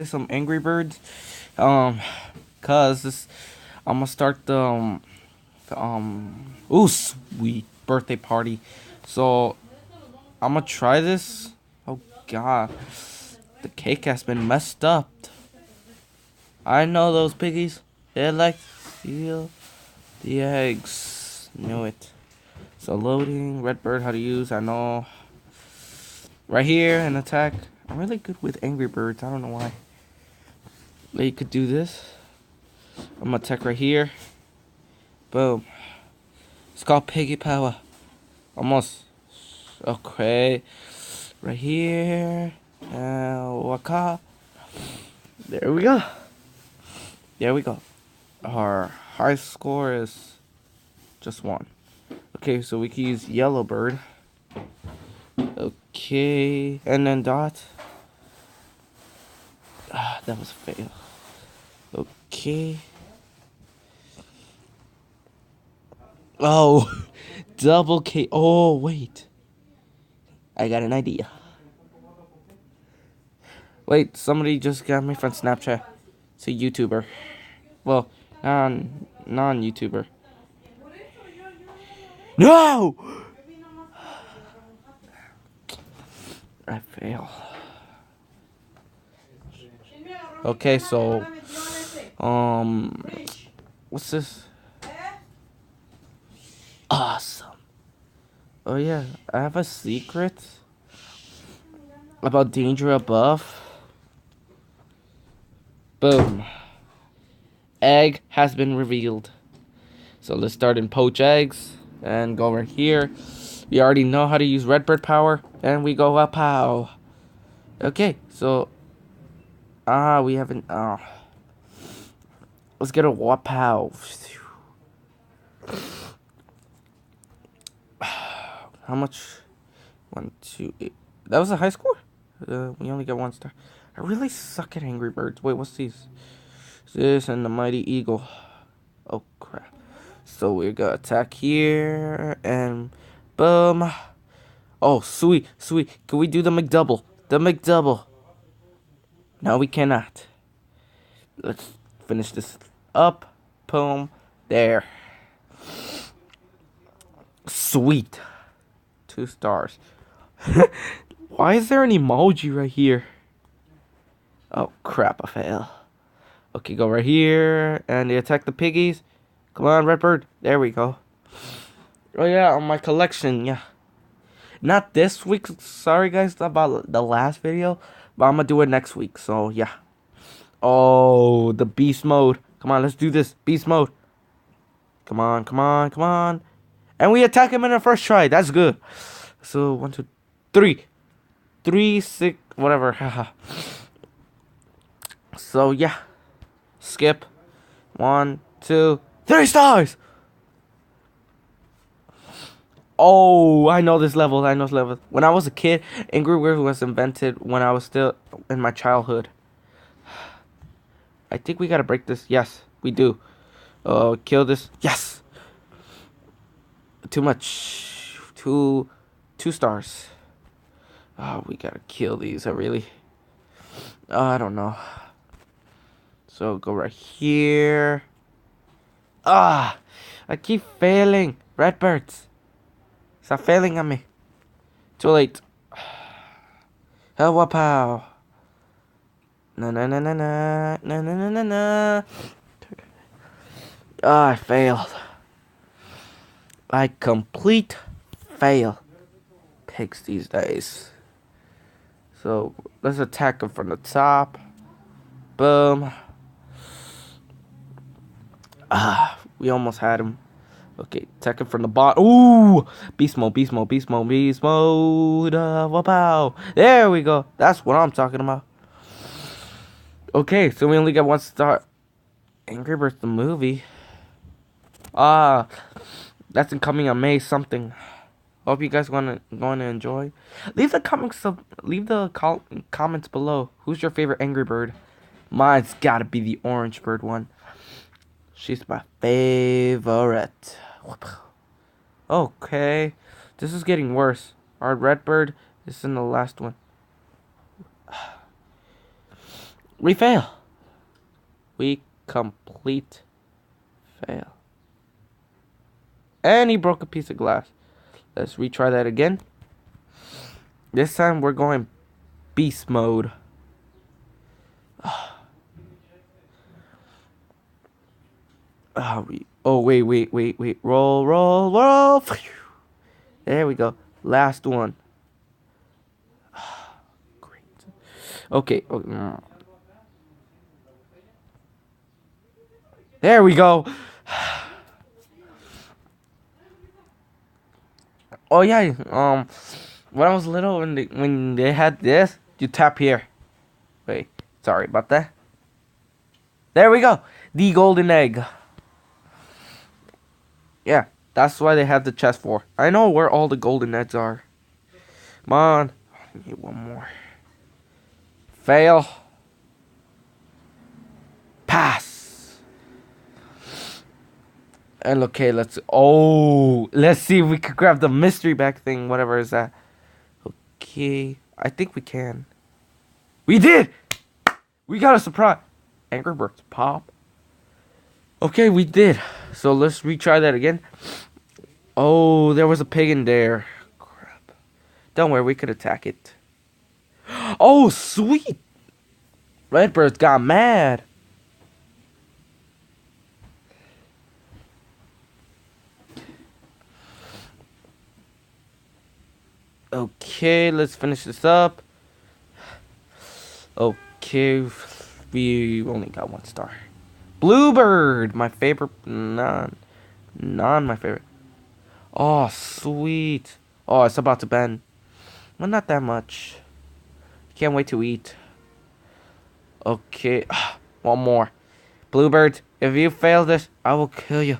some Angry Birds. Cause this, I'm gonna start ooh, sweet birthday party. So I'm gonna try this. Oh God, the cake has been messed up. I know those piggies. They like to steal the eggs. Knew it. So loading, red bird, how to use. I know. Right here, and attack. I'm really good with Angry Birds. I don't know why. But you could do this. I'm gonna attack right here. Boom. It's called Piggy Power. Almost. Okay. Right here. Waka. There we go. There we go. Our high score is just one. Okay, so we can use Yellow Bird. Okay. And then dot. Ah, that was a fail. Okay. Oh, double K. Oh, wait. I got an idea. Wait, somebody just got me from Snapchat. It's a YouTuber. Well, non-YouTuber. No! I fail. Okay, so what's this? Awesome. Oh yeah, I have a secret about danger above. Boom. Egg has been revealed. So let's start in poach eggs and go right here. We already know how to use Redbird power, and we go up pow. Okay, so we haven't let's get a wapow. How much? 1, 2, 8. That was a high score? We only got 1 star. I really suck at Angry Birds. Wait, what's these? This and the Mighty Eagle. Oh crap. So we're gonna attack here and boom. Oh, sweet, sweet. Can we do the McDouble? The McDouble. No, we cannot. Let's finish this up. Boom. There. Sweet. 2 stars. Why is there an emoji right here? Oh, crap. I fail. Okay, go right here. And they attack the piggies. Come on, Redbird. There we go. Oh, yeah, on my collection. Yeah. Not this week. Sorry, guys, about the last video. But I'm going to do it next week. So, yeah. Oh, the beast mode. Come on, let's do this. Beast mode. Come on, come on, come on. And we attack him in the first try. That's good. So, 1, 2, 3. 3, 6, whatever. Haha. So, yeah. Skip. 1, 2, 3 stars. Oh, I know this level. I know this level. When I was a kid, Angry Birds was invented when I was still in my childhood. I think we gotta break this. Yes, we do. Kill this. Yes. Too much. Two stars. Oh, we gotta kill these. I really. I don't know. So go right here. I keep failing. Redbirds. Stop failing on me. Too late. Hell, pow. Na na na na na na na na na. I failed. I complete fail. Pigs these days. So let's attack him from the top. Boom. We almost had him. Okay, attack him from the bottom. Ooh! Beast mode, beast mode, beast mode, beast mode. Wow. There we go. That's what I'm talking about. Okay, so we only got 1 star. Angry Birds the movie. That's coming on May something. Hope you guys going to enjoy. Leave the comments below. Who's your favorite Angry Bird? Mine's got to be the Orange Bird one. She's my favorite. Okay, this is getting worse. Our Red Bird is in the last one. We fail. We complete fail. And he broke a piece of glass. Let's retry that again. This time we're going beast mode. Oh, wait. Roll. There we go. Last one. Great. Okay. There we go. Oh yeah. When I was little, when they had this, you tap here. Wait. Sorry about that. There we go. The golden egg. Yeah, that's why they have the chest for. I know where all the golden eggs are. Come on. I need one more. Fail. Pass. And okay, let's see if we can grab the mystery back thing, whatever is that. Okay, I think we can. We did! We got a surprise. Angry Birds pop. Okay, we did. So let's retry that again. Oh, there was a pig in there. Crap. Don't worry, we could attack it. Oh, sweet! Redbirds got mad. Okay, let's finish this up. Okay, we only got 1 star. Bluebird, my favorite. Non my favorite. Oh, sweet. Oh, it's about to bend. Well, not that much. Can't wait to eat. Okay, one more. Bluebird, if you fail this, I will kill you.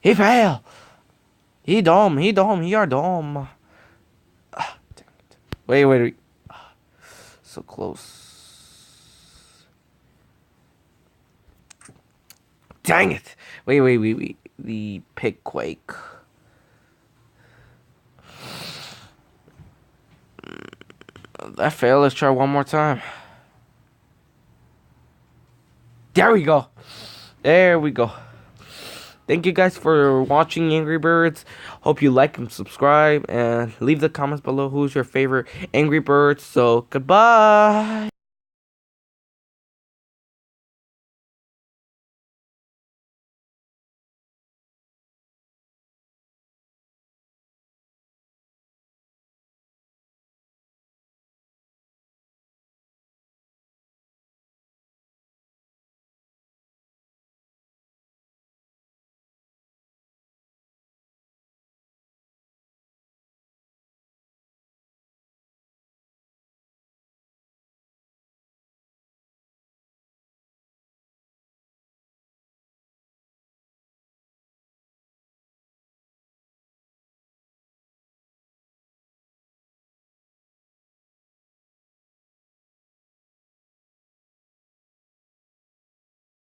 He failed. He dumb. He are dumb. Dang it. Wait. So close. Dang it. Wait. The pig quake. That failed. Let's try one more time. There we go. Thank you guys for watching Angry Birds. Hope you like and subscribe. And leave the comments below who's your favorite Angry Birds. So, goodbye.